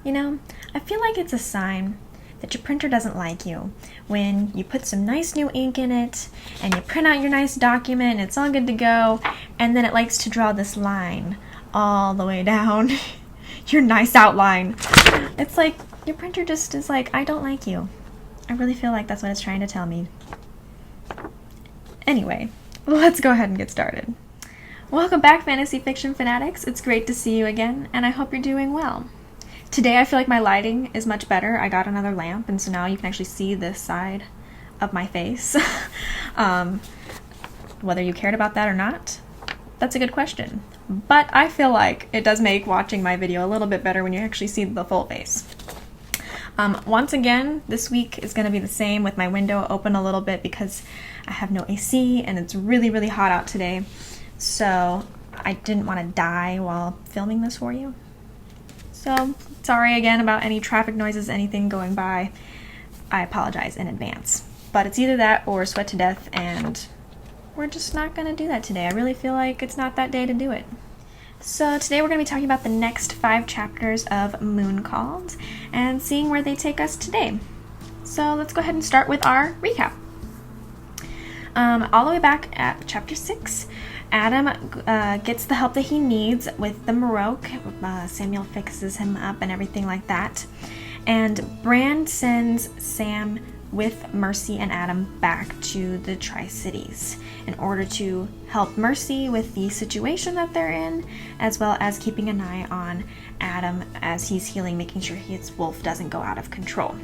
You know, I feel like it's a sign that your printer doesn't like you when you put some nice new ink in it and you print out your nice document and it's all good to go, and then it likes to draw this line all the way down your nice outline. It's like your printer just is like, I don't like you. I really feel like that's what it's trying to tell me. Anyway, let's go ahead and get started. Welcome back, fantasy fiction fanatics. It's great to see you again, and I hope you're doing well. Today I feel like my lighting is much better. I got another lamp, and so now you can actually see this side of my face. Whether you cared about that or not, that's a good question. But I feel like it does make watching my video a little bit better when you actually see the full face. Once again, this week is going to be the same with my window open a little bit because I have no AC and it's really, really hot out today. So I didn't want to die while filming this for you. So sorry again about any traffic noises, anything going by. I apologize in advance. But it's either that or sweat to death, and we're just not going to do that today. I really feel like it's not that day to do it. So today we're going to be talking about the next 5 chapters of Moon Called and seeing where they take us today. So let's go ahead and start with our recap. All the way back at chapter 6, Adam gets the help that he needs with the Maroc. Samuel fixes him up and everything like that. And Bran sends Sam with Mercy and Adam back to the Tri-Cities in order to help Mercy with the situation that they're in, as well as keeping an eye on Adam as he's healing, making sure his wolf doesn't go out of control.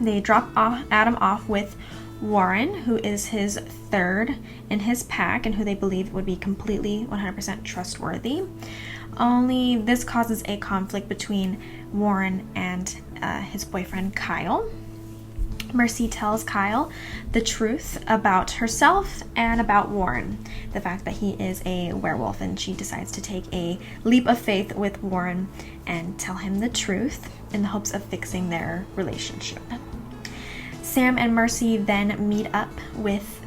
They drop Adam off with Warren, who is his third in his pack and who they believe would be completely 100% trustworthy. Only this causes a conflict between Warren and his boyfriend Kyle. Mercy tells Kyle the truth about herself and about Warren, the fact that he is a werewolf, and she decides to take a leap of faith with Warren and tell him the truth in the hopes of fixing their relationship. Sam and Mercy then meet up with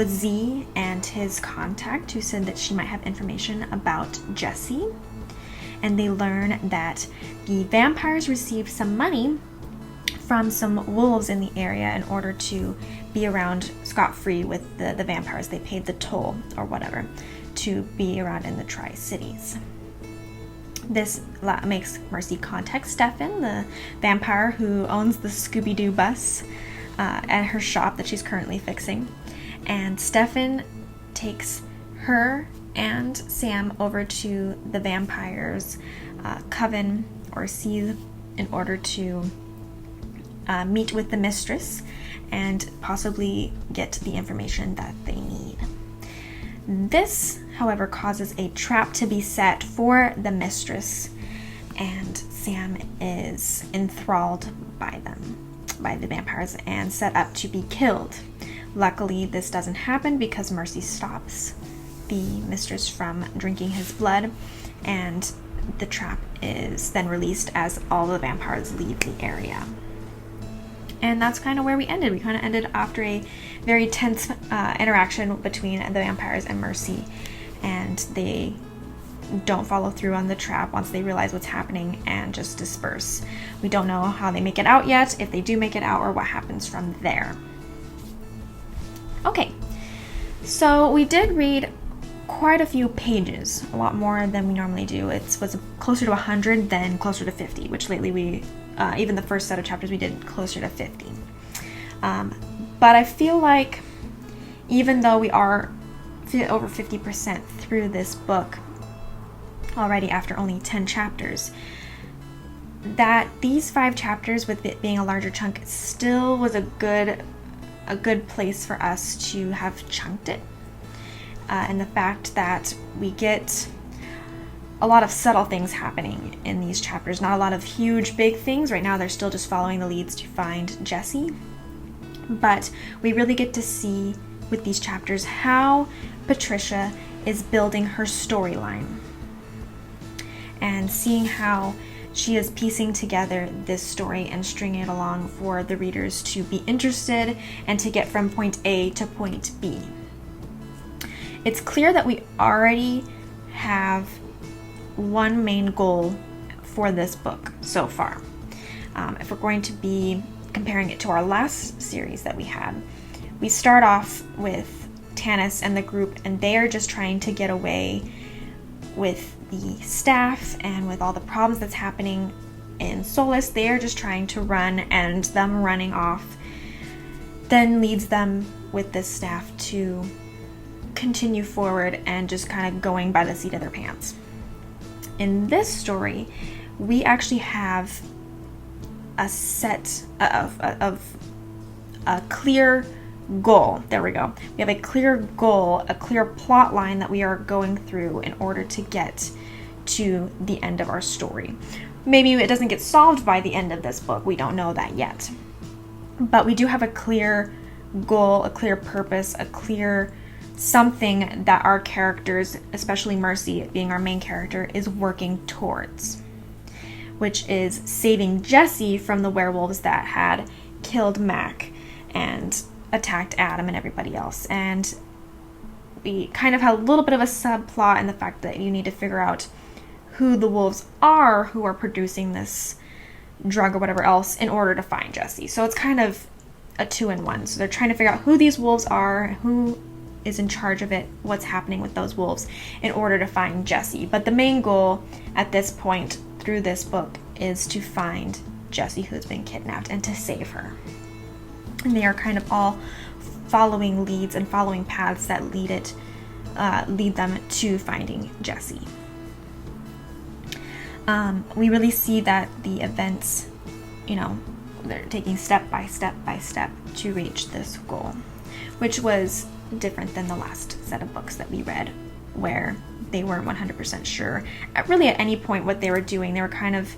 Z and his contact, who said that she might have information about Jesse, and they learn that the vampires received some money from some wolves in the area in order to be around scot-free with the vampires. They paid the toll or whatever to be around in the Tri-Cities. This makes Mercy contact Stefan, the vampire who owns the Scooby-Doo bus at her shop that she's currently fixing. And Stefan takes her and Sam over to the vampires' coven or seethe in order to meet with the mistress and possibly get the information that they need. This, however, causes a trap to be set for the mistress, and Sam is enthralled by the vampires, and set up to be killed. Luckily, this doesn't happen because Mercy stops the mistress from drinking his blood, and the trap is then released as all the vampires leave the area. And that's kind of where we ended. We kind of ended after a very tense interaction between the vampires and Mercy, and they don't follow through on the trap once they realize what's happening and just disperse. We don't know how they make it out yet, if they do make it out, or what happens from there. Okay, so we did read quite a few pages, a lot more than we normally do. It was closer to 100 than closer to 50, which lately we even the first set of chapters we did closer to 50. But I feel like even though we are over 50% through this book already after only 10 chapters, that these 5 chapters, with it being a larger chunk, still was a good place for us to have chunked it. And the fact that we get a lot of subtle things happening in these chapters, not a lot of huge big things. Right now they're still just following the leads to find Jesse, but we really get to see with these chapters how Patricia is building her storyline and seeing how she is piecing together this story and stringing it along for the readers to be interested and to get from point A to point B. It's clear that we already have one main goal for this book so far. If we're going to be comparing it to our last series that we had, we start off with Tanis and the group, and they are just trying to get away with the staff and with all the problems that's happening in Solus. They are just trying to run, and them running off then leads them with this staff to continue forward and just kind of going by the seat of their pants. In this story, we actually have a set of a clear goal. There we go. We have a clear goal, a clear plot line that we are going through in order to get to the end of our story. Maybe it doesn't get solved by the end of this book. We don't know that yet. But we do have a clear goal, a clear purpose, a clear something that our characters, especially Mercy being our main character, is working towards, which is saving Jesse from the werewolves that had killed Mac and attacked Adam and everybody else. And we kind of have a little bit of a subplot in the fact that you need to figure out who the wolves are who are producing this drug or whatever else in order to find Jesse. So it's kind of a 2-in-1. So they're trying to figure out who these wolves are, who is in charge of it, what's happening with those wolves in order to find Jesse. But the main goal at this point through this book is to find Jesse, who's been kidnapped, and to save her. And they are kind of all following leads and following paths that lead them to finding Jesse. We really see that the events, they're taking step by step by step to reach this goal, which was different than the last set of books that we read, where they weren't 100% sure at any point what they were doing. They were kind of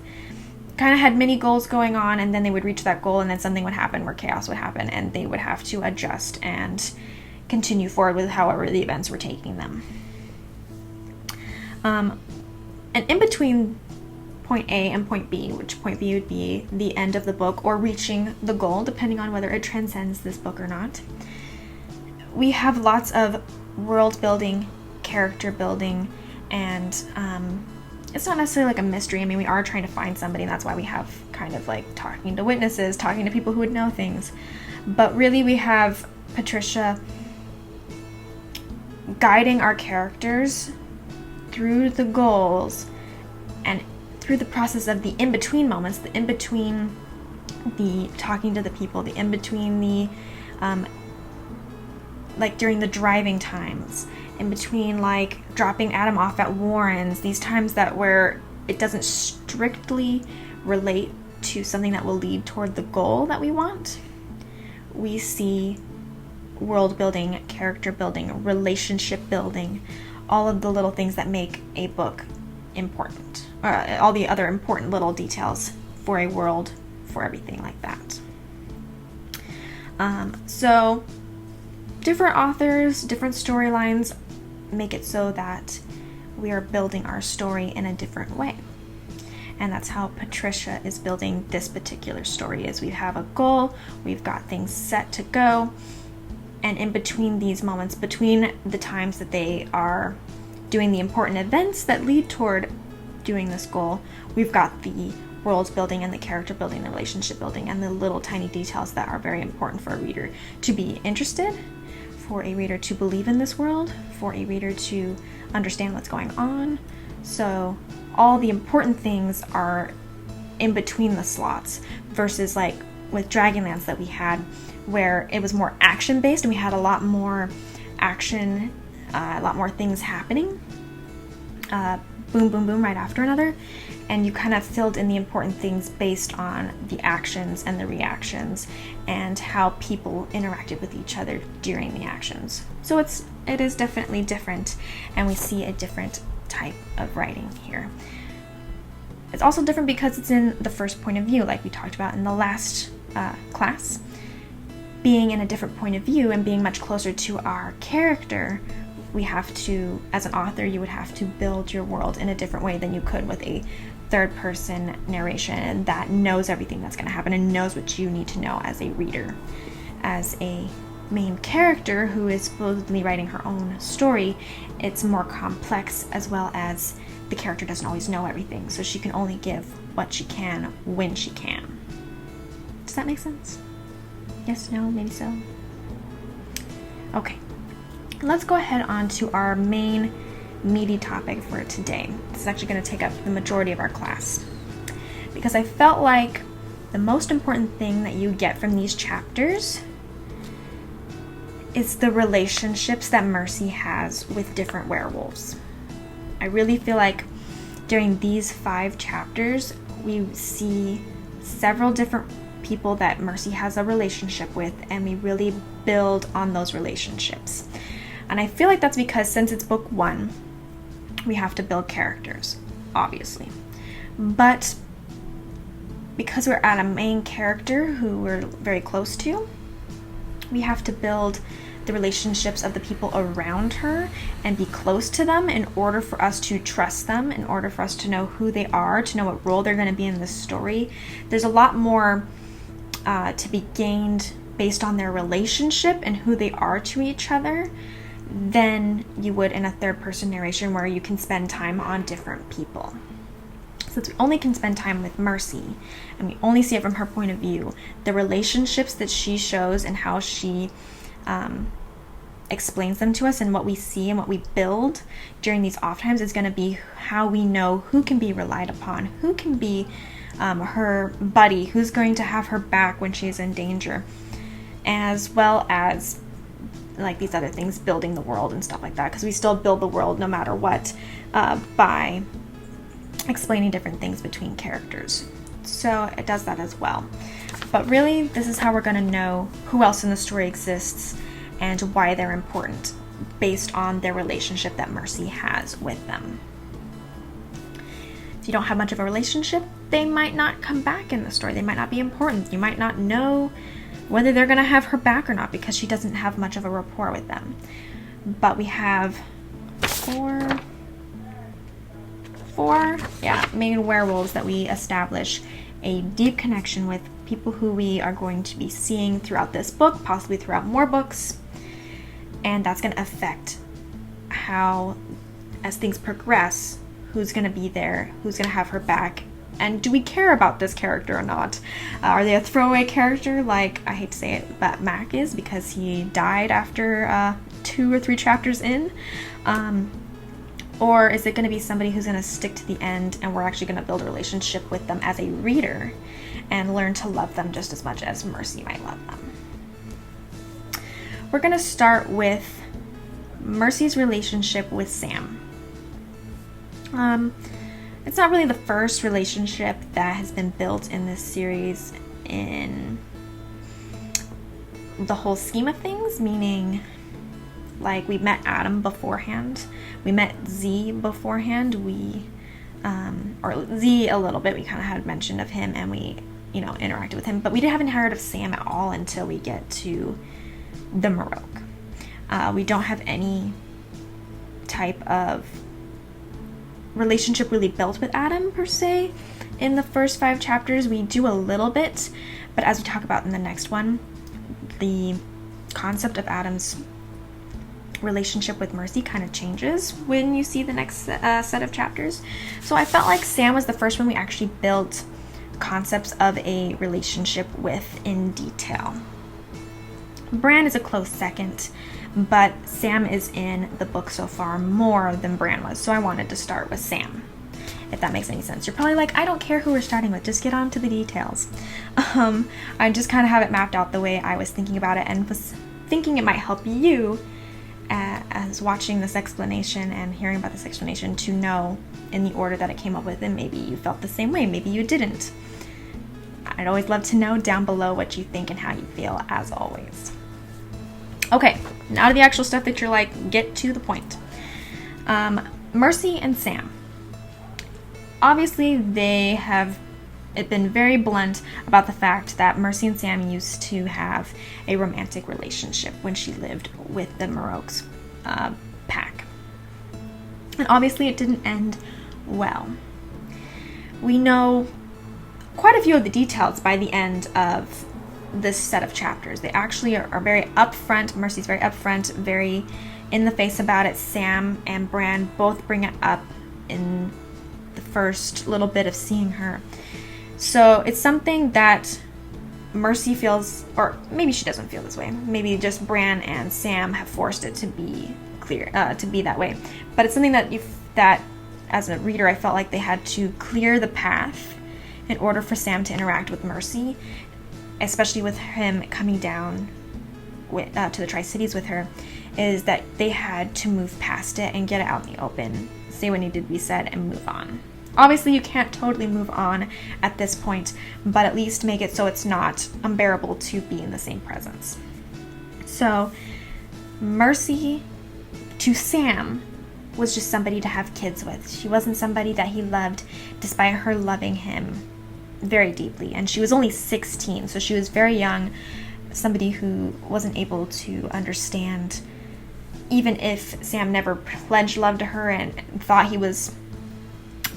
had many goals going on, and then they would reach that goal, and then something would happen where chaos would happen, and they would have to adjust and continue forward with however the events were taking them. And in between point A and point B, which point B would be the end of the book or reaching the goal, depending on whether it transcends this book or not, we have lots of world building, character building, and it's not necessarily like a mystery. I mean, we are trying to find somebody, and that's why we have kind of like talking to witnesses, talking to people who would know things. But really, we have Patricia guiding our characters through the goals and through the process of the in-between moments, the in-between the talking to the people, the in-between the like during the driving times, in between like dropping Adam off at Warren's, these times that where it doesn't strictly relate to something that will lead toward the goal that we want. We see world building, character building, relationship building, all of the little things that make a book important, all the other important little details for a world, for everything like that. So different authors, different storylines make it so that we are building our story in a different way. And that's how Patricia is building this particular story, is we have a goal, we've got things set to go, and in between these moments, between the times that they are doing the important events that lead toward doing this goal, we've got the world building and the character building, the relationship building, and the little tiny details that are very important for a reader to be interested, for a reader to believe in this world, for a reader to understand what's going on. So all the important things are in between the slots, versus like with Dragonlance that we had, where it was more action based and we had a lot more action, a lot more things happening, boom boom boom right after another, and you kind of filled in the important things based on the actions and the reactions and how people interacted with each other during the actions. So it is definitely different, and we see a different type of writing here. It's also different because it's in the first point of view, like we talked about in the last class. Being in a different point of view and being much closer to our character, we have to, as an author, you would have to build your world in a different way than you could with a third-person narration that knows everything that's going to happen and knows what you need to know as a reader. As a main character who is supposedly writing her own story, it's more complex, as well as the character doesn't always know everything, so she can only give what she can when she can. Does that make sense? Yes, no, maybe so. Okay, let's go ahead on to our main meaty topic for today. This is actually going to take up the majority of our class, because I felt like the most important thing that you get from these chapters is the relationships that Mercy has with different werewolves. I really feel like during these 5 chapters, we see several different people that Mercy has a relationship with, and we really build on those relationships. And I feel like that's because since it's book 1, we have to build characters, obviously. But because we're at a main character who we're very close to, we have to build the relationships of the people around her and be close to them in order for us to trust them, in order for us to know who they are, to know what role they're going to be in the story. There's a lot more to be gained based on their relationship and who they are to each other than you would in a third-person narration where you can spend time on different people. Since we only can spend time with Mercy and we only see it from her point of view, the relationships that she shows and how she explains them to us and what we see and what we build during these off times is going to be how we know who can be relied upon, who can be her buddy, who's going to have her back when she's in danger, as well as like these other things, building the world and stuff like that, because we still build the world no matter what by explaining different things between characters. So it does that as well. But really, this is how we're going to know who else in the story exists and why they're important, based on their relationship that Mercy has with them. If you don't have much of a relationship, they might not come back in the story. They might not be important. You might not know whether they're going to have her back or not because she doesn't have much of a rapport with them. But we have four main werewolves that we establish a deep connection with, people who we are going to be seeing throughout this book, possibly throughout more books, and that's going to affect how, as things progress, who's going to be there, who's going to have her back, and do we care about this character or not? Are they a throwaway character, like, I hate to say it, but Mac is, because he died after 2 or 3 chapters in? Or is it going to be somebody who's going to stick to the end and we're actually going to build a relationship with them as a reader and learn to love them just as much as Mercy might love them? We're going to start with Mercy's relationship with Sam. It's not really the first relationship that has been built in this series in the whole scheme of things, meaning, like, we met Adam beforehand, we met Z beforehand, or Z a little bit, we kind of had mention of him and we, interacted with him, but we haven't heard of Sam at all until we get to the Maroc. We don't have any type of relationship really built with Adam per se in the first 5 chapters. We do a little bit, but as we talk about in the next one, the concept of Adam's relationship with Mercy kind of changes when you see the next set of chapters. So I felt like Sam was the first one we actually built concepts of a relationship with in detail. Bran is a close second, but Sam is in the book so far more than Bran was, so I wanted to start with Sam, if that makes any sense. You're probably like, I don't care who we're starting with, just get on to the details. I just kind of have it mapped out the way I was thinking about it, and was thinking it might help you as watching this explanation and hearing about this explanation to know in the order that it came up with, and maybe you felt the same way, maybe you didn't. I'd always love to know down below what you think and how you feel, as always. Okay, now to the actual stuff that you're like, get to the point. Mercy and Sam. Obviously, they have been very blunt about the fact that Mercy and Sam used to have a romantic relationship when she lived with the Maroc's pack. And obviously it didn't end well. We know quite a few of the details by the end of this set of chapters. They actually are very upfront. Mercy's very upfront, very in the face about it. Sam and Bran both bring it up in the first little bit of seeing her. So it's something that Mercy feels, or maybe she doesn't feel this way. Maybe just Bran and Sam have forced it to be to be that way. But it's something that as a reader, I felt like they had to clear the path in order for Sam to interact with Mercy, especially with him coming down to the Tri-Cities with her, is that they had to move past it and get it out in the open, say what needed to be said, and move on. Obviously, you can't totally move on at this point, but at least make it so it's not unbearable to be in the same presence. So, Mercy to Sam was just somebody to have kids with. She wasn't somebody that he loved, despite her loving him very deeply. And she was only 16, so she was very young, somebody who wasn't able to understand, even if Sam never pledged love to her and thought he was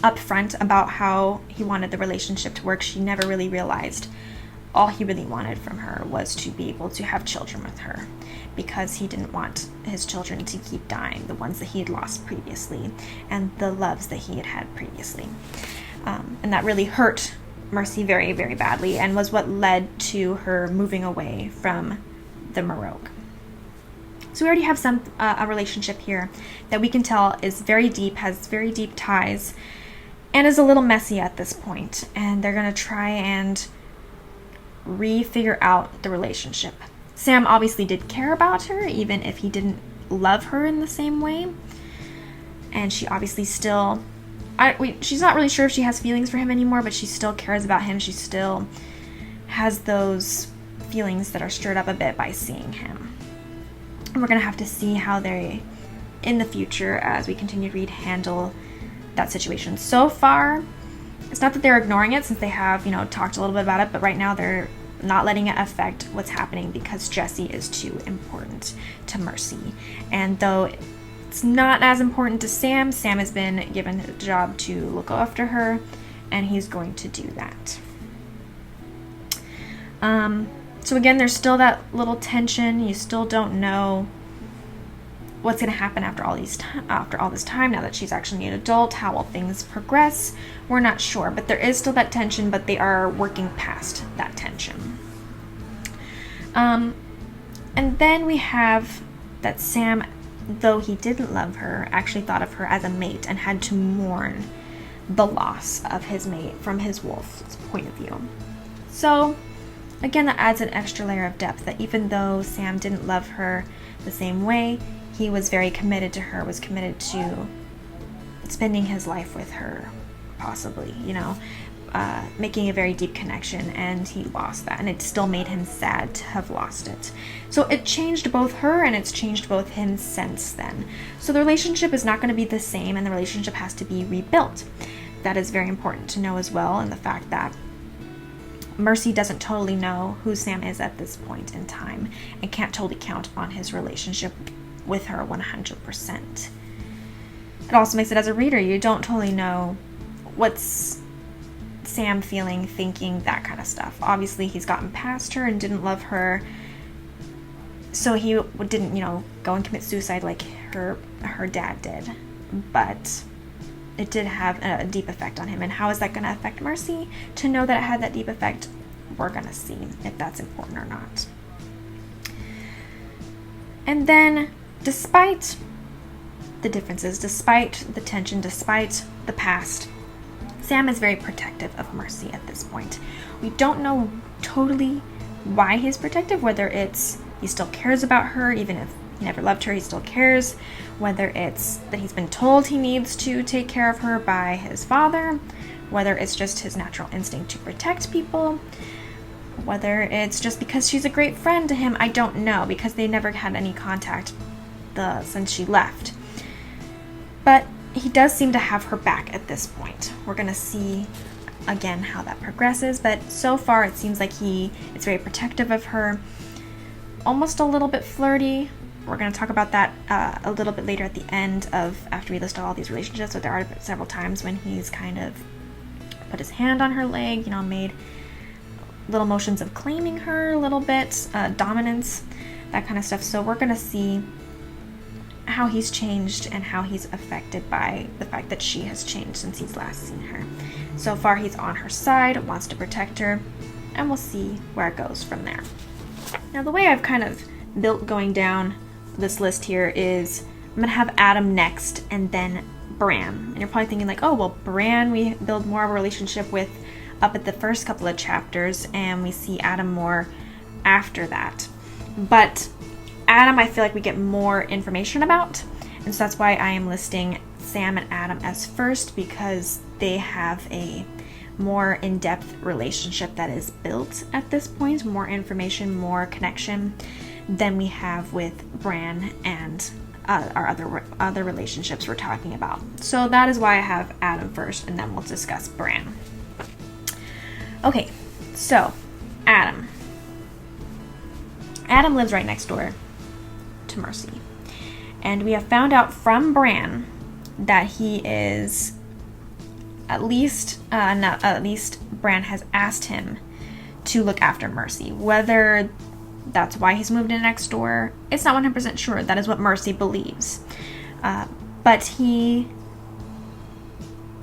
upfront about how he wanted the relationship to work, she never really realized all he really wanted from her was to be able to have children with her, because he didn't want his children to keep dying, the ones that he had lost previously and the loves that he had had previously. And that really hurt Mercy very, very badly, and was what led to her moving away from the Marok. So we already have a relationship here that we can tell is very deep, has very deep ties, and is a little messy at this point. And they're going to try and re-figure out the relationship. Sam obviously did care about her, even if he didn't love her in the same way. And she obviously still... she's not really sure if she has feelings for him anymore, but she still cares about him. She still has those feelings that are stirred up a bit by seeing him. And we're going to have to see how they, in the future, as we continue to read, handle that situation. So far, it's not that they're ignoring it, since they have, talked a little bit about it, but right now they're not letting it affect what's happening, because Jesse is too important to Mercy. And though it's not as important to Sam, Sam has been given the job to look after her, and he's going to do that. So again, there's still that little tension. You still don't know what's going to happen after all this time, now that she's actually an adult. How will things progress? We're not sure, but there is still that tension, but they are working past that tension. And then we have that Sam, though he didn't love her, actually thought of her as a mate and had to mourn the loss of his mate from his wolf's point of view. So again, that adds an extra layer of depth, that even though Sam didn't love her the same way, he was very committed to her, was committed to spending his life with her, possibly, making a very deep connection, and he lost that, and it still made him sad to have lost it. So it changed both her, and it's changed both him since then. So the relationship is not going to be the same, and the relationship has to be rebuilt. That is very important to know as well, and the fact that Mercy doesn't totally know who Sam is at this point in time, and can't totally count on his relationship with her 100%. It also makes it, as a reader, you don't totally know what's Sam feeling, thinking, that kind of stuff. Obviously, he's gotten past her and didn't love her, so he didn't, go and commit suicide like her dad did. But it did have a deep effect on him. And how is that going to affect Mercy? To know that it had that deep effect, we're going to see if that's important or not. And then, despite the differences, despite the tension, despite the past, Sam is very protective of Mercy at this point. We don't know totally why he's protective, whether it's he still cares about her, even if he never loved her, he still cares, whether it's that he's been told he needs to take care of her by his father, whether it's just his natural instinct to protect people, whether it's just because she's a great friend to him. I don't know, because they never had any contact since she left. But he does seem to have her back at this point. We're going to see again how that progresses, but so far it seems like is very protective of her, almost a little bit flirty. We're going to talk about that a little bit later at the end after we list all these relationships, but there are several times when he's kind of put his hand on her leg, made little motions of claiming her a little bit, dominance, that kind of stuff. So we're going to see how he's changed and how he's affected by the fact that she has changed since he's last seen her. So far, he's on her side, wants to protect her, and we'll see where it goes from there. Now, the way I've kind of built going down this list here is I'm going to have Adam next and then Bran. And you're probably thinking like, oh, well, Bran we build more of a relationship with up at the first couple of chapters, and we see Adam more after that. But Adam, I feel like we get more information about, and so that's why I am listing Sam and Adam as first, because they have a more in-depth relationship that is built at this point, more information, more connection than we have with Bran and our other relationships we're talking about. So that is why I have Adam first, and then we'll discuss Bran. Okay, so Adam lives right next door to Mercy, and we have found out from Bran that he is at least Bran has asked him to look after Mercy. Whether that's why he's moved in next door, it's not 100% sure. That is what Mercy believes, but he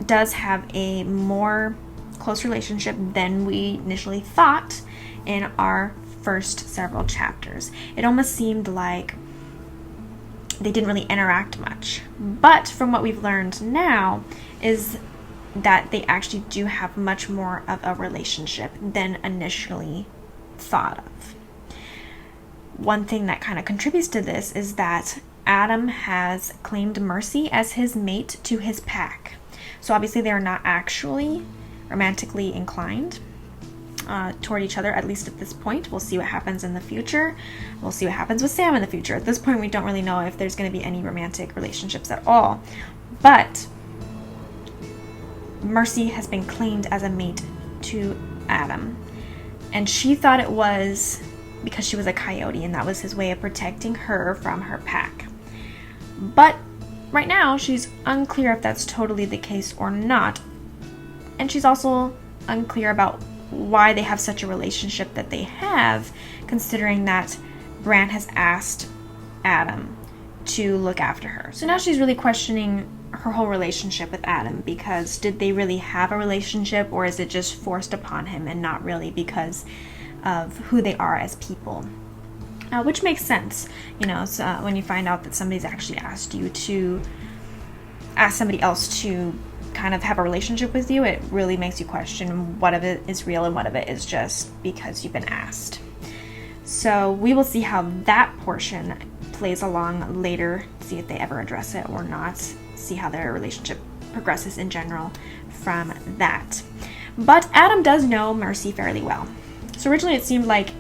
does have a more close relationship than we initially thought in our first several chapters. It almost seemed like they didn't really interact much, but from what we've learned now is that they actually do have much more of a relationship than initially thought of. One thing that kind of contributes to this is that Adam has claimed Mercy as his mate to his pack. So obviously they're not actually romantically inclined toward each other, at least at this point. We'll see what happens in the future. We'll see what happens with Sam in the future. At this point, we don't really know if there's going to be any romantic relationships at all. But Mercy has been claimed as a mate to Adam, and she thought it was because she was a coyote, and that was his way of protecting her from her pack. But right now, she's unclear if that's totally the case or not. And she's also unclear about why they have such a relationship that they have, considering that Bran has asked Adam to look after her. So now she's really questioning her whole relationship with Adam, because did they really have a relationship, or is it just forced upon him and not really because of who they are as people? Which makes sense, so when you find out that somebody's actually asked you to ask somebody else to kind of have a relationship with you, it really makes you question what of it is real and what of it is just because you've been asked. So we will see how that portion plays along later, see if they ever address it or not, see how their relationship progresses in general from that. But Adam does know Mercy fairly well. So originally it seemed like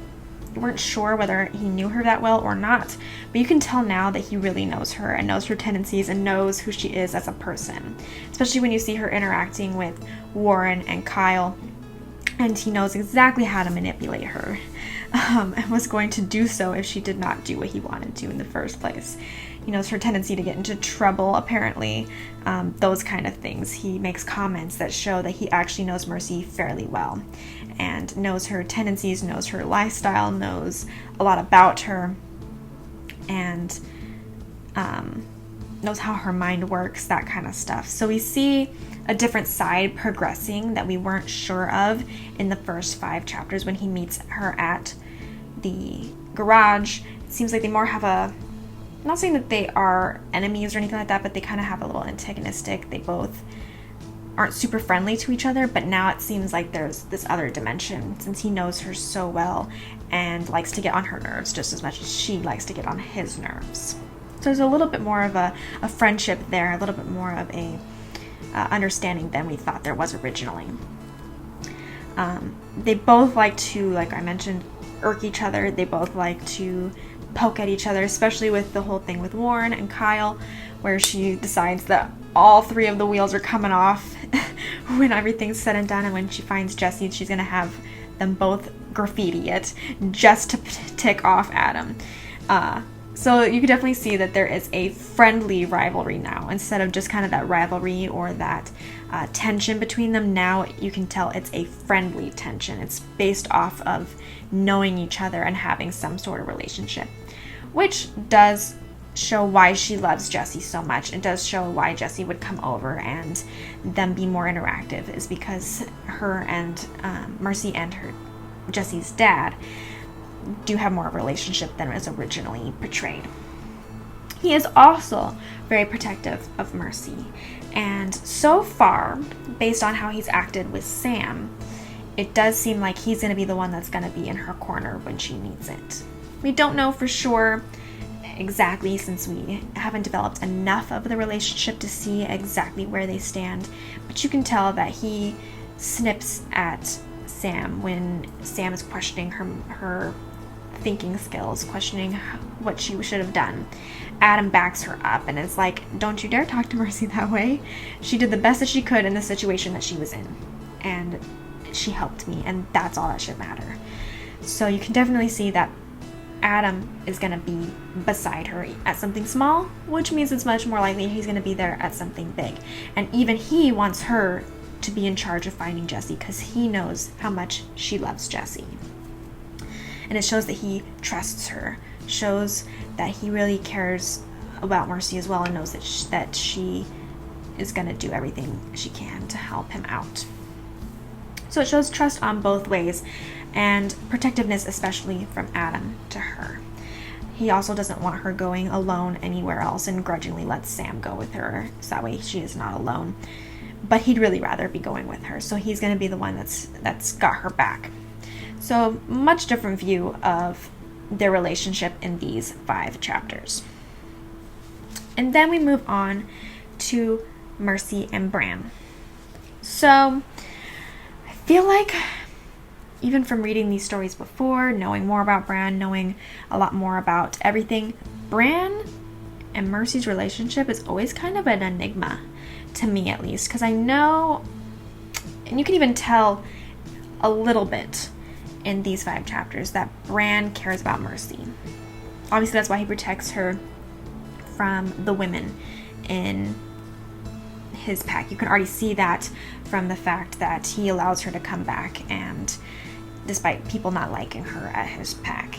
you weren't sure whether he knew her that well or not, but you can tell now that he really knows her and knows her tendencies and knows who she is as a person, especially when you see her interacting with Warren and Kyle, and he knows exactly how to manipulate her, and was going to do so if she did not do what he wanted to in the first place. He knows her tendency to get into trouble, apparently, those kind of things. He makes comments that show that he actually knows Mercy fairly well, and knows her tendencies, knows her lifestyle, knows a lot about her, and knows how her mind works, that kind of stuff. So we see a different side progressing that we weren't sure of in the first 5 chapters when he meets her at the garage. It seems like they more have a, I'm not saying that they are enemies or anything like that, but they kind of have a little antagonistic. They both aren't super friendly to each other, but now it seems like there's this other dimension, since he knows her so well and likes to get on her nerves just as much as she likes to get on his nerves. So there's a little bit more of a friendship there, a little bit more of a understanding than we thought there was originally. They both like to, like I mentioned, irk each other. They both like to poke at each other, especially with the whole thing with Warren and Kyle, where she decides that all 3 of the wheels are coming off when everything's said and done, and when she finds Jesse, she's going to have them both graffiti it just to tick off Adam. So you can definitely see that there is a friendly rivalry now, instead of just kind of that rivalry or that tension between them. Now you can tell it's a friendly tension. It's based off of knowing each other and having some sort of relationship, which does show why she loves Jesse so much. It does show why Jesse would come over and them be more interactive, is because her and Mercy and Jesse's dad do have more of a relationship than was originally portrayed. He is also very protective of Mercy, and so far, based on how he's acted with Sam, it does seem like he's going to be the one that's going to be in her corner when she needs it. We don't know for sure exactly, since we haven't developed enough of the relationship to see exactly where they stand, but you can tell that he snips at Sam when Sam is questioning her thinking skills, questioning what she should have done. Adam backs her up and is like, don't you dare talk to Mercy that way. She did the best that she could in the situation that she was in, and she helped me, and that's all that should matter. So you can definitely see that Adam is going to be beside her at something small, which means it's much more likely he's going to be there at something big. And even he wants her to be in charge of finding Jesse, because he knows how much she loves Jesse. And it shows that he trusts her, shows that he really cares about Mercy as well, and knows that she is going to do everything she can to help him out. So it shows trust on both ways, and protectiveness, especially from Adam to her. He also doesn't want her going alone anywhere else, and grudgingly lets Sam go with her, so that way she is not alone. But he'd really rather be going with her, so he's going to be the one that's got her back. So much different view of their relationship in these 5 chapters. And then we move on to Mercy and Bran. So I feel like, even from reading these stories before, knowing more about Bran, knowing a lot more about everything, Bran and Mercy's relationship is always kind of an enigma, to me at least, because I know, and you can even tell a little bit in these 5 chapters, that Bran cares about Mercy. Obviously, that's why he protects her from the women in his pack. You can already see that from the fact that he allows her to come back, and despite people not liking her at his pack.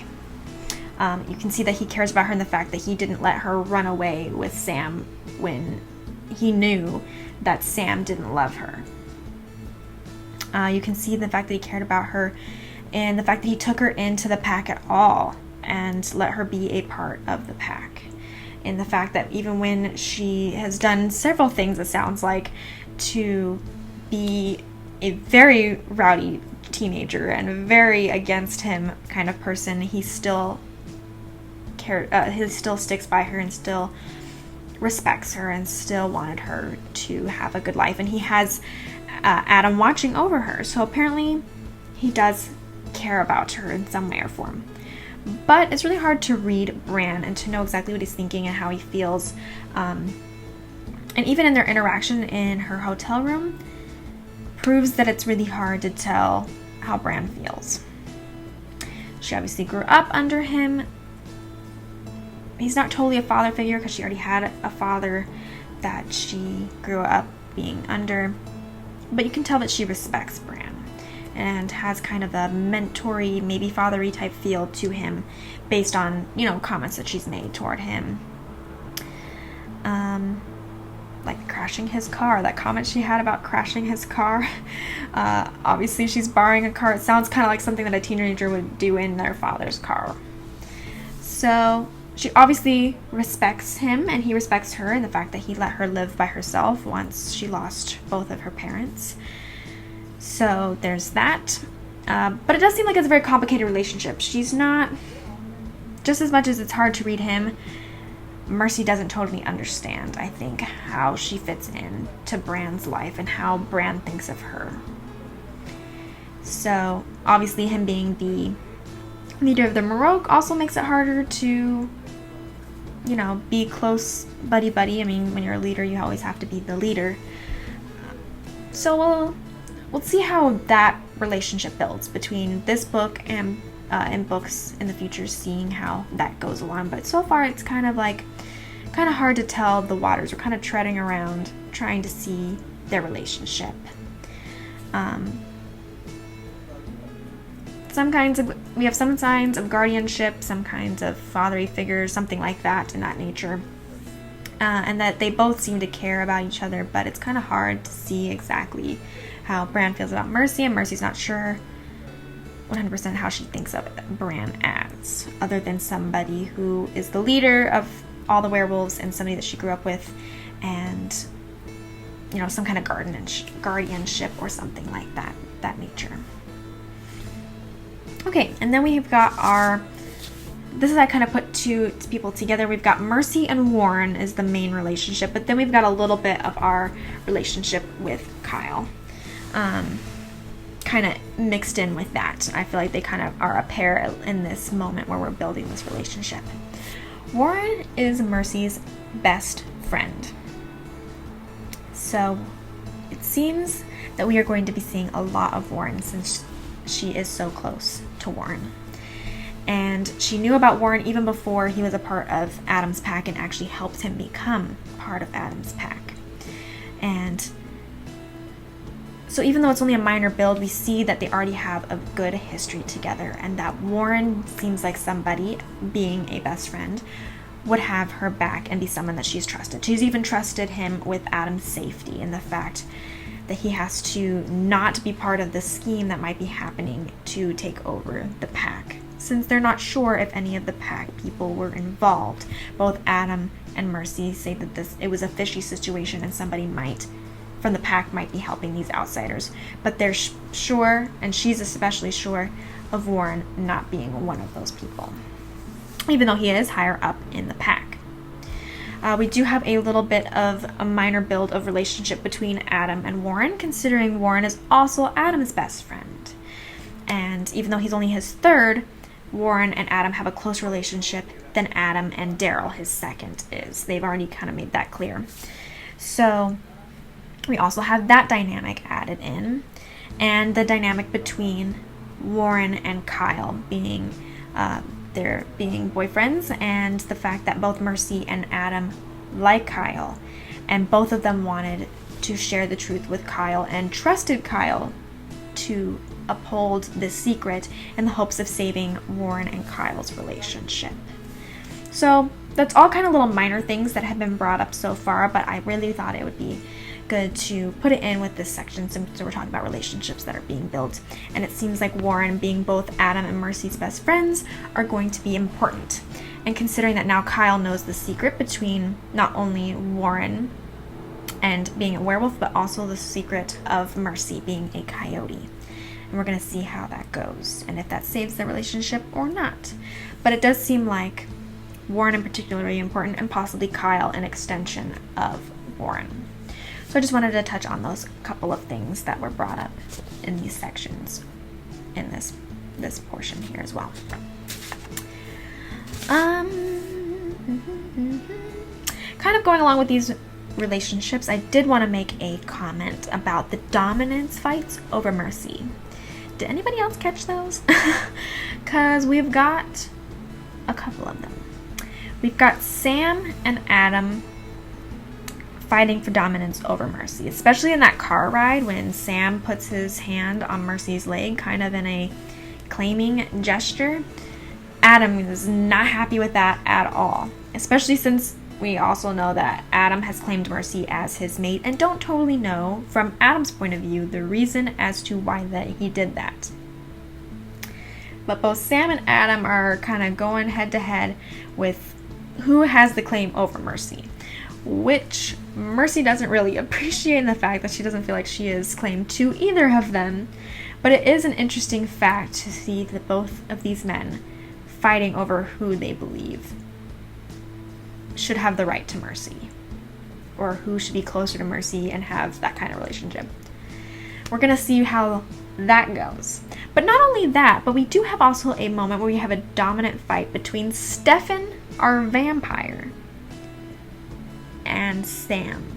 You can see that he cares about her in the fact that he didn't let her run away with Sam when he knew that Sam didn't love her. You can see the fact that he cared about her and the fact that he took her into the pack at all and let her be a part of the pack. And the fact that even when she has done several things, it sounds like, to be a very rowdy teenager and very against him kind of person, he still sticks by her and still respects her and still wanted her to have a good life. And he has Adam watching over her, so apparently he does care about her in some way or form. But it's really hard to read Bran and to know exactly what he's thinking and how he feels. And even in their interaction in her hotel room proves that it's really hard to tell how Bran feels. She obviously grew up under him. He's not totally a father figure because she already had a father that she grew up being under. But you can tell that she respects Bran and has kind of a mentory, maybe fathery type feel to him based on, comments that she's made toward him. Like crashing his car, that comment she had about crashing his car. Obviously she's borrowing a car. It sounds kind of like something that a teenager would do in their father's car. So she obviously respects him, and he respects her, and the fact that he let her live by herself once she lost both of her parents. So there's that. But it does seem like it's a very complicated relationship. She's not, just as much as it's hard to read him, Mercy doesn't totally understand, I think, how she fits in to Bran's life and how Bran thinks of her. So obviously him being the leader of the Marok also makes it harder to, be close buddy-buddy. I mean, when you're a leader, you always have to be the leader. So we'll see how that relationship builds between this book and books in the future, seeing how that goes along. But so far it's kind of hard to tell the waters. We're kind of treading around trying to see their relationship. we have some signs of guardianship, some kinds of fatherly figures, something like that in that nature. And that they both seem to care about each other, but it's kind of hard to see exactly how Bran feels about Mercy, and Mercy's not sure 100% how she thinks of Bran as, other than somebody who is the leader of all the werewolves and somebody that she grew up with, and some kind of guardianship or something like that nature. Okay, and then we've got this is I kind of put two people together. We've got Mercy and Warren as the main relationship, but then we've got a little bit of our relationship with Kyle kind of mixed in with that. I feel like they kind of are a pair in this moment where we're building this relationship. Warren is Mercy's best friend. So it seems that we are going to be seeing a lot of Warren since she is so close to Warren. And she knew about Warren even before he was a part of Adam's pack and actually helped him become part of Adam's pack. And so even though it's only a minor build, we see that they already have a good history together, and that Warren seems like somebody, being a best friend, would have her back and be someone that she's trusted. She's even trusted him with Adam's safety and the fact that he has to not be part of the scheme that might be happening to take over the pack, since they're not sure if any of the pack people were involved. Both Adam and Mercy say that it was a fishy situation and somebody from the pack might be helping these outsiders, but they're sure, and she's especially sure, of Warren not being one of those people, even though he is higher up in the pack. We do have a little bit of a minor build of relationship between Adam and Warren, considering Warren is also Adam's best friend. And even though he's only his third, Warren and Adam have a close relationship than Adam and Daryl, his second, is. They've already kind of made that clear. So we also have that dynamic added in, and the dynamic between Warren and Kyle being boyfriends, and the fact that both Mercy and Adam like Kyle, and both of them wanted to share the truth with Kyle and trusted Kyle to uphold this secret in the hopes of saving Warren and Kyle's relationship. So that's all kind of little minor things that have been brought up so far, but I really thought it would be good to put it in with this section since we're talking about relationships that are being built. And it seems like Warren, being both Adam and Mercy's best friends, are going to be important. And considering that now Kyle knows the secret between not only Warren and being a werewolf, but also the secret of Mercy being a coyote. And we're going to see how that goes and if that saves the relationship or not. But it does seem like Warren in particular is important, and possibly Kyle an extension of Warren. So I just wanted to touch on those couple of things that were brought up in these sections in this portion here as well. Kind of going along with these relationships, I did want to make a comment about the dominance fights over Mercy. Did anybody else catch those? Because we've got a couple of them. We've got Sam and Adam fighting for dominance over Mercy, especially in that car ride when Sam puts his hand on Mercy's leg, kind of in a claiming gesture. Adam is not happy with that at all, especially since we also know that Adam has claimed Mercy as his mate and don't totally know, from Adam's point of view, the reason as to why that he did that. But both Sam and Adam are kind of going head to head with who has the claim over Mercy, which Mercy doesn't really appreciate, the fact that she doesn't feel like she is claimed to either of them. But it is an interesting fact to see that both of these men fighting over who they believe should have the right to Mercy, or who should be closer to Mercy and have that kind of relationship. We're going to see how that goes. But not only that, but we do have also a moment where we have a dominant fight between Stefan, our vampire, and Sam.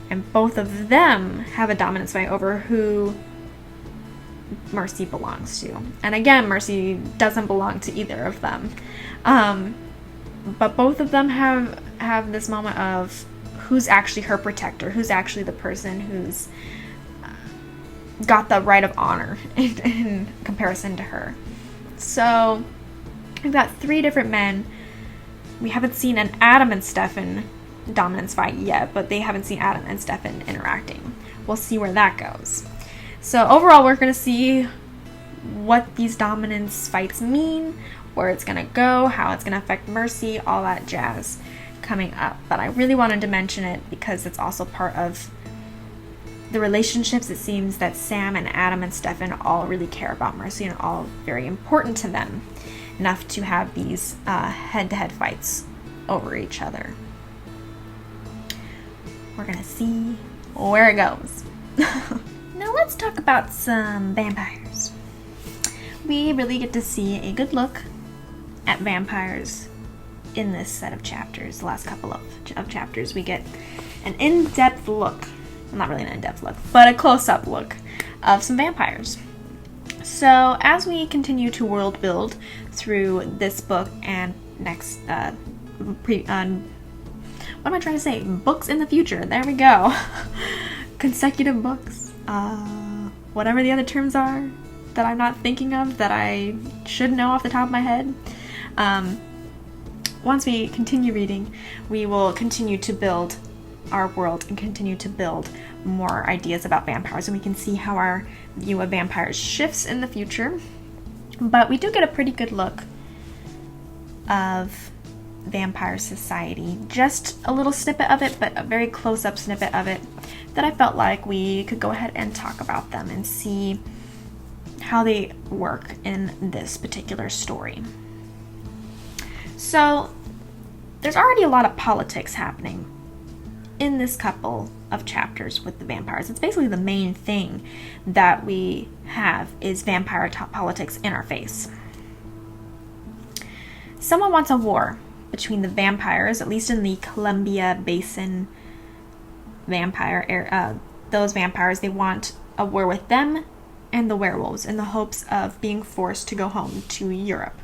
And both of them have a dominance fight over who Mercy belongs to. And again, Mercy doesn't belong to either of them. But both of them have this moment of who's actually her protector, who's actually the person who's got the right of honor in comparison to her. So we've got 3 different men. We haven't seen an Adam and Stefan dominance fight yet, but they haven't seen Adam and Stefan interacting. We'll see where that goes. So overall, we're going to see what these dominance fights mean, where it's going to go, how it's going to affect Mercy, all that jazz coming up. But I really wanted to mention it because it's also part of the relationships. It seems that Sam and Adam and Stefan all really care about Mercy and all very important to them, enough to have these head-to-head fights over each other. We're gonna see where it goes. Now let's talk about some vampires. We really get to see a good look at vampires in this set of chapters. The last couple of chapters, we get an in-depth look. Well, not really an in-depth look, but a close-up look of some vampires. So as we continue to world build through this book and next, what am I trying to say? Books in the future. There we go. Consecutive books. Whatever the other terms are that I'm not thinking of that I should know off the top of my head. Once we continue reading, we will continue to build our world and continue to build more ideas about vampires, and we can see how our view of vampires shifts in the future. But we do get a pretty good look of vampire society, just a little snippet of it, but a very close-up snippet of it that I felt like we could go ahead and talk about them and see how they work in this particular story. So there's already a lot of politics happening in this couple of chapters with the vampires. It's basically the main thing that we have is vampire politics in our face. Someone wants a war between the vampires, at least in the Columbia Basin those vampires. They want a war with them and the werewolves in the hopes of being forced to go home to Europe.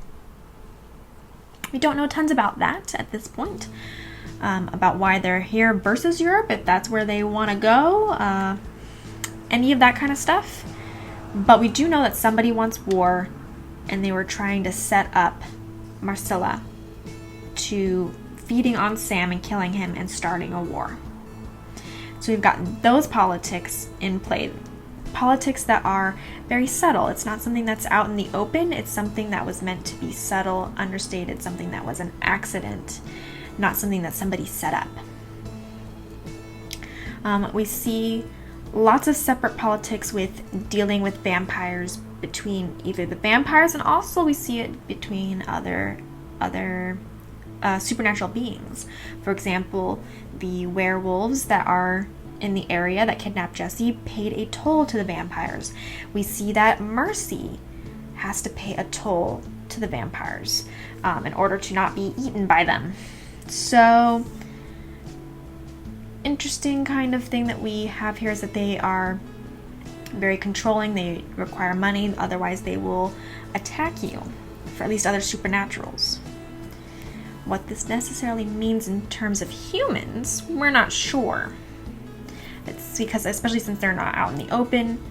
We don't know tons about that at this point, about why they're here versus Europe, if that's where they want to go, any of that kind of stuff. But we do know that somebody wants war, and they were trying to set up Marcella to feeding on Sam and killing him and starting a war. So we've got those politics in play. Politics that are very subtle. It's not something that's out in the open. It's something that was meant to be subtle, understated, something that was an accident, not something that somebody set up. We see lots of separate politics with dealing with vampires between either the vampires, and also we see it between other supernatural beings. For example, the werewolves that are in the area that kidnapped Jesse paid a toll to the vampires. We see that Mercy has to pay a toll to the vampires in order to not be eaten by them. So, interesting kind of thing that we have here is that they are very controlling. They require money, otherwise they will attack you, for at least other supernaturals. What this necessarily means in terms of humans, we're not sure. It's because, especially since they're not out in the open,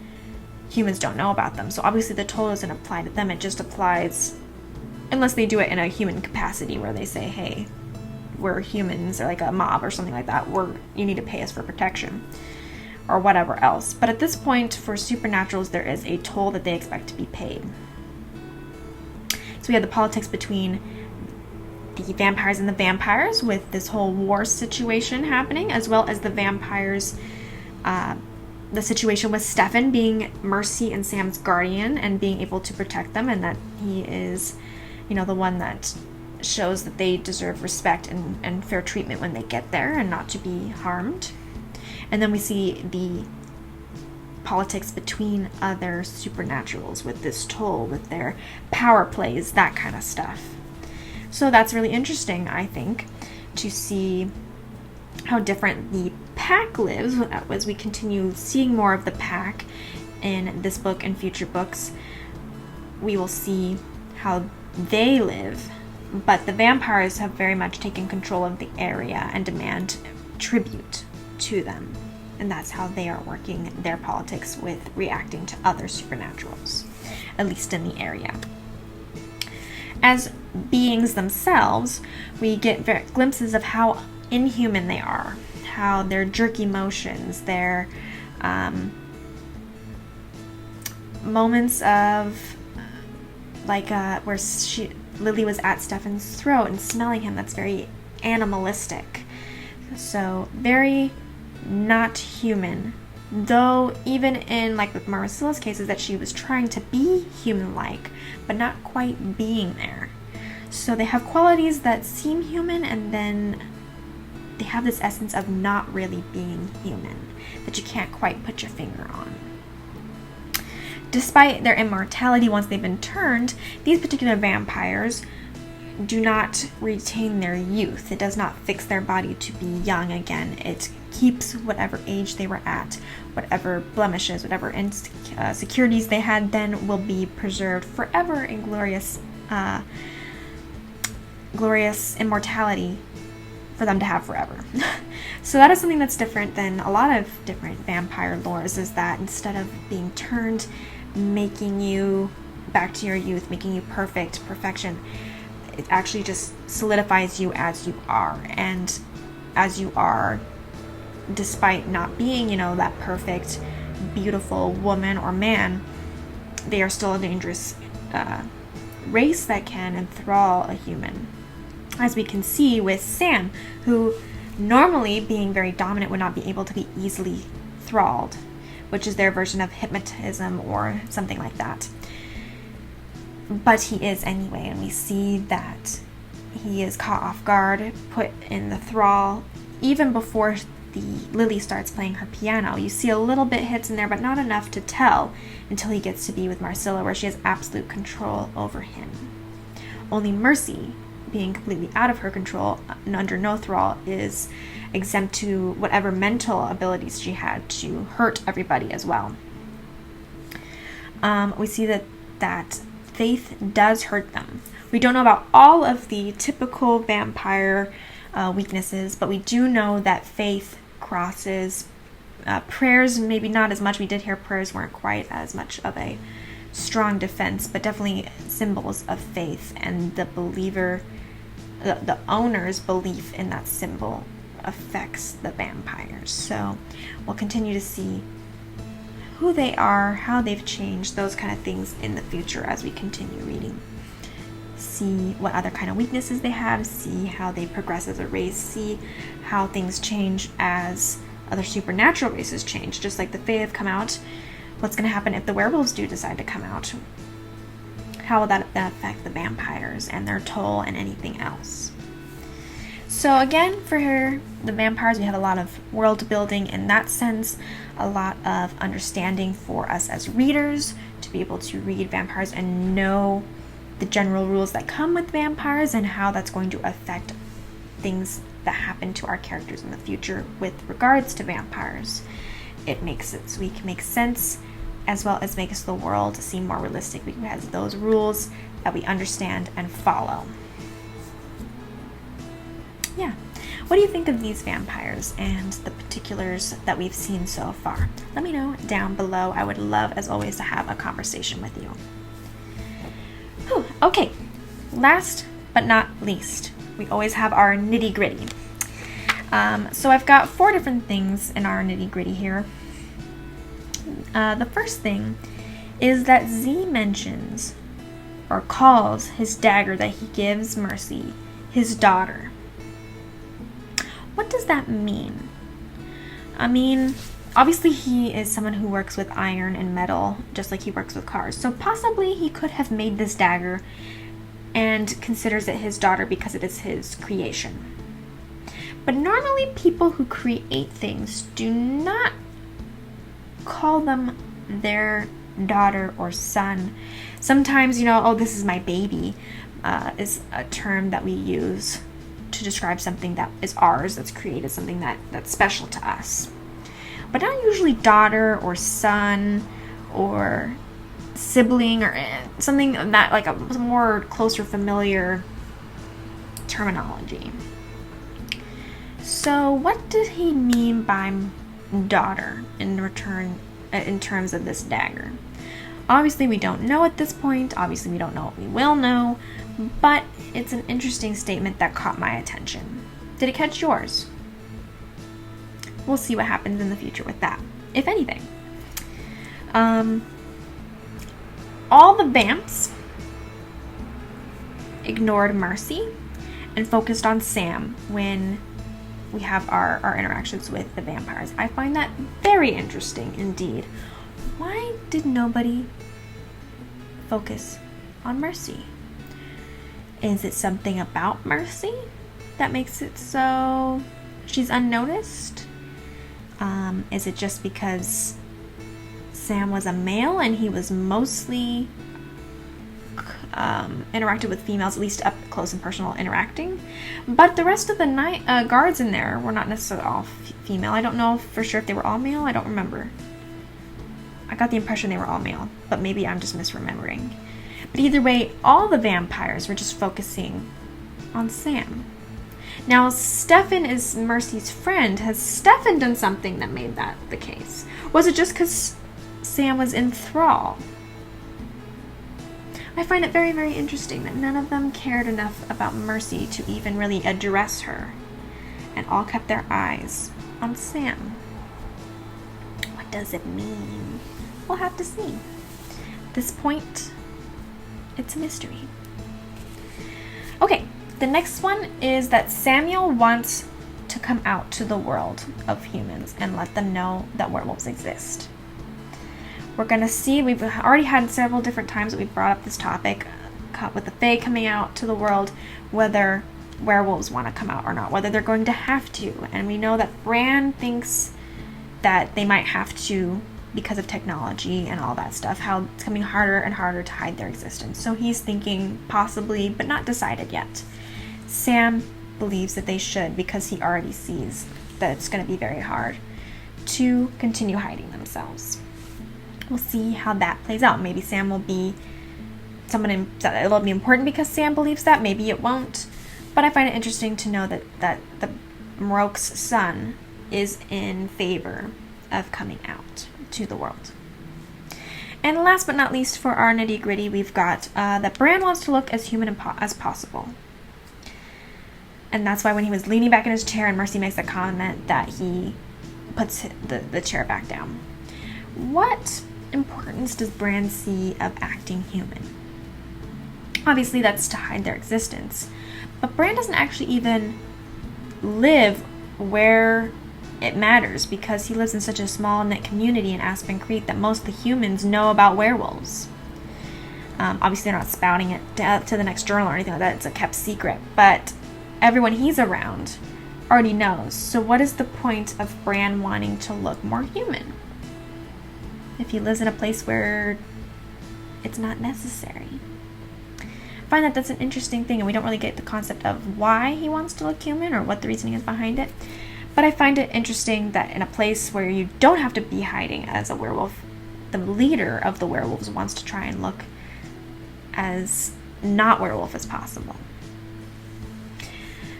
humans don't know about them. So obviously the toll doesn't apply to them. It just applies, unless they do it in a human capacity where they say, hey, we're humans, or like a mob or something like that. You need to pay us for protection or whatever else. But at this point, for supernaturals, there is a toll that they expect to be paid. So we have the politics between the vampires and the vampires with this whole war situation happening, as well as the vampires, the situation with Stefan being Mercy and Sam's guardian and being able to protect them, and that he is, the one that shows that they deserve respect and fair treatment when they get there and not to be harmed. And then we see the politics between other supernaturals with this toll, with their power plays, that kind of stuff. So that's really interesting, I think, to see how different the pack lives as we continue seeing more of the pack in this book and future books. We will see how they live, but the vampires have very much taken control of the area and demand tribute to them. And that's how they are working their politics with reacting to other supernaturals, at least in the area. As beings themselves, we get glimpses of how inhuman they are, how their jerky motions, their moments of where Lily was at Stefan's throat and smelling him, that's very animalistic. So very not human. Though even in with Marcella's case is that she was trying to be human-like, but not quite being there. So they have qualities that seem human, and then they have this essence of not really being human that you can't quite put your finger on. Despite their immortality once they've been turned, these particular vampires do not retain their youth. It does not fix their body to be young again. It keeps whatever age they were at, whatever blemishes, whatever insecurities they had then will be preserved forever in glorious immortality for them to have forever. So that is something that's different than a lot of different vampire lores, is that instead of being turned, making you back to your youth, making you perfection, it actually just solidifies you as you are. And as you are, despite not being, that perfect, beautiful woman or man, they are still a dangerous race that can enthrall a human. As we can see with Sam, who normally, being very dominant, would not be able to be easily thralled, which is their version of hypnotism or something like that. But he is anyway, and we see that he is caught off guard, put in the thrall, even before Lily starts playing her piano. You see a little bit hits in there, but not enough to tell until he gets to be with Marcella, where she has absolute control over him. Only Mercy, being completely out of her control and under no thrall, is exempt to whatever mental abilities she had to hurt everybody as well. We see that Faith does hurt them. We don't know about all of the typical vampire weaknesses, but we do know that Faith crosses prayers, maybe not as much. We did hear prayers weren't quite as much of a strong defense, but definitely symbols of faith, and the believer, the owner's belief in that symbol affects the vampires. So we'll continue to see who they are, how they've changed, those kind of things in the future as we continue reading. See what other kind of weaknesses they have, see how they progress as a race, see how things change as other supernatural races change. Just like the Fae have come out, what's going to happen if the werewolves do decide to come out? How will that affect the vampires and their toll and anything else? So again, for the vampires, we have a lot of world building in that sense, a lot of understanding for us as readers to be able to read vampires and know the general rules that come with vampires and how that's going to affect things that happen to our characters in the future with regards to vampires. It makes it so we can make sense, as well as makes the world seem more realistic because it has those rules that we understand and follow. Yeah. What do you think of these vampires and the particulars that we've seen so far? Let me know down below. I would love, as always, to have a conversation with you. Whew. Okay, last but not least, we always have our nitty gritty. So I've got 4 different things in our nitty gritty here. The first thing is that Z mentions or calls his dagger that he gives Mercy his daughter. What does that mean? I mean, obviously he is someone who works with iron and metal, just like he works with cars. So possibly he could have made this dagger and considers it his daughter because it is his creation. But normally people who create things do not call them their daughter or son. Sometimes, oh, this is my baby, is a term that we use to describe something that is ours, that's created, something that's special to us. But not usually daughter or son or sibling or something that like a more closer familiar terminology. So what did he mean by daughter in return, in terms of this dagger. Obviously, we don't know at this point. Obviously, we don't know what we will know. But it's an interesting statement that caught my attention. Did it catch yours? We'll see what happens in the future with that, if anything. All the vamps ignored Mercy and focused on Sam when we have our interactions with the vampires. I find that very interesting indeed. Why did nobody focus on Mercy? Is it something about Mercy that makes it so she's unnoticed? Is it just because Sam was a male and he was mostly interacted with females, at least up close and personal interacting? But the rest of the night guards in there were not necessarily all female. I don't know for sure if they were all male. I don't remember. I got the impression they were all male, but maybe I'm just misremembering. But either way, all the vampires were just focusing on Sam. Now, Stefan is Mercy's friend. Has Stefan done something that made that the case? Was it just because Sam was in thrall? I find it very, very interesting that none of them cared enough about Mercy to even really address her, and all kept their eyes on Sam. What does it mean? We'll have to see. At this point, it's a mystery. Okay, the next one is that Samuel wants to come out to the world of humans and let them know that werewolves exist. We're going to see, we've already had several different times that we've brought up this topic with the Fae coming out to the world, whether werewolves want to come out or not, whether they're going to have to. And we know that Bran thinks that they might have to because of technology and all that stuff, how it's coming harder and harder to hide their existence. So he's thinking possibly, but not decided yet. Sam believes that they should because he already sees that it's going to be very hard to continue hiding themselves. We'll see how that plays out. Maybe Sam will be it'll be important because Sam believes that. Maybe it won't. But I find it interesting to know that the Marok's son is in favor of coming out to the world. And last but not least, for our nitty gritty, we've got that Bran wants to look as human as possible. And that's why when he was leaning back in his chair and Mercy makes a comment that he puts the chair back down. What importance does Bran see of acting human? Obviously that's to hide their existence. But Bran doesn't actually even live where it matters because he lives in such a small knit community in Aspen Creek that most of the humans know about werewolves. Obviously they're not spouting it to the next journal or anything like that. It's a kept secret. But everyone he's around already knows. So what is the point of Bran wanting to look more human if he lives in a place where it's not necessary? I find that that's an interesting thing, and we don't really get the concept of why he wants to look human or what the reasoning is behind it. But I find it interesting that in a place where you don't have to be hiding as a werewolf, the leader of the werewolves wants to try and look as not werewolf as possible.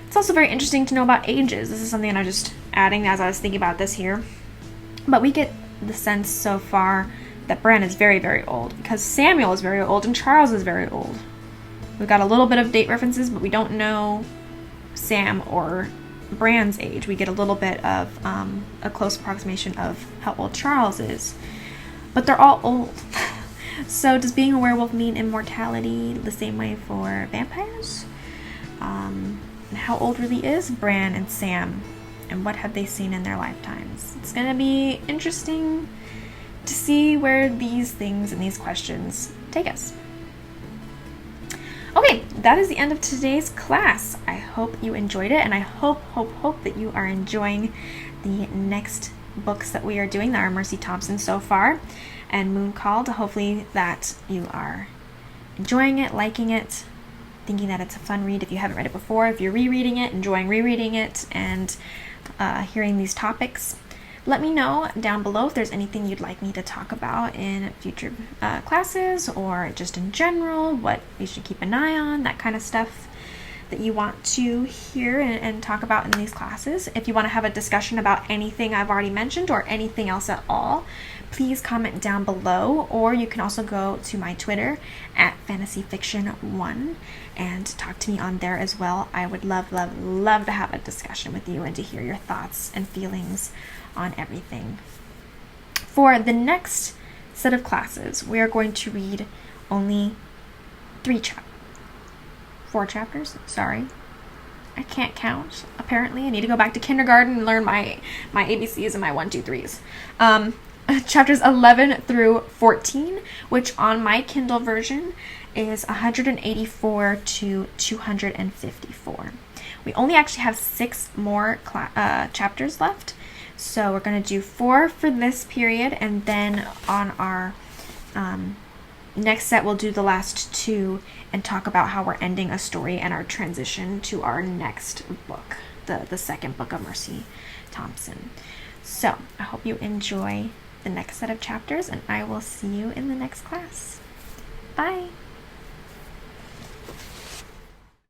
It's also very interesting to know about ages. This is something that I'm just adding as I was thinking about this here. But we get the sense so far that Bran is very, very old because Samuel is very old and Charles is very old. We've got a little bit of date references, but we don't know Sam or Bran's age. We get a little bit of a close approximation of how old Charles is. But they're all old. So does being a werewolf mean immortality the same way for vampires? And how old really is Bran and Sam? And what have they seen in their lifetimes? It's going to be interesting to see where these things and these questions take us. Okay, that is the end of today's class. I hope you enjoyed it, and I hope that you are enjoying the next books that we are doing that are Mercy Thompson so far, and Moon Called. Hopefully that you are enjoying it, liking it, thinking that it's a fun read if you haven't read it before, if you're rereading it, enjoying rereading it, and hearing these topics. Let me know down below if there's anything you'd like me to talk about in future classes or just in general, what you should keep an eye on, that kind of stuff. that you want to hear and talk about in these classes. If you want to have a discussion about anything I've already mentioned or anything else at all, please comment down below, or you can also go to my Twitter at fantasyfiction1 and talk to me on there as well. I would love to have a discussion with you and to hear your thoughts and feelings on everything. For the next set of classes, we are going to read only 4 chapters. Sorry, I can't count. Apparently, I need to go back to kindergarten and learn my ABCs and my 1, 2, 3s. Chapters 11 through 14, which on my Kindle version is 184 to 254. We only actually have 6 more chapters left, so we're going to do 4 for this period, and then on our next set we'll do the last 2 and talk about how we're ending a story and our transition to our next book, the second book of Mercy Thompson. So I hope you enjoy the next set of chapters, and I will see you in the next class. Bye!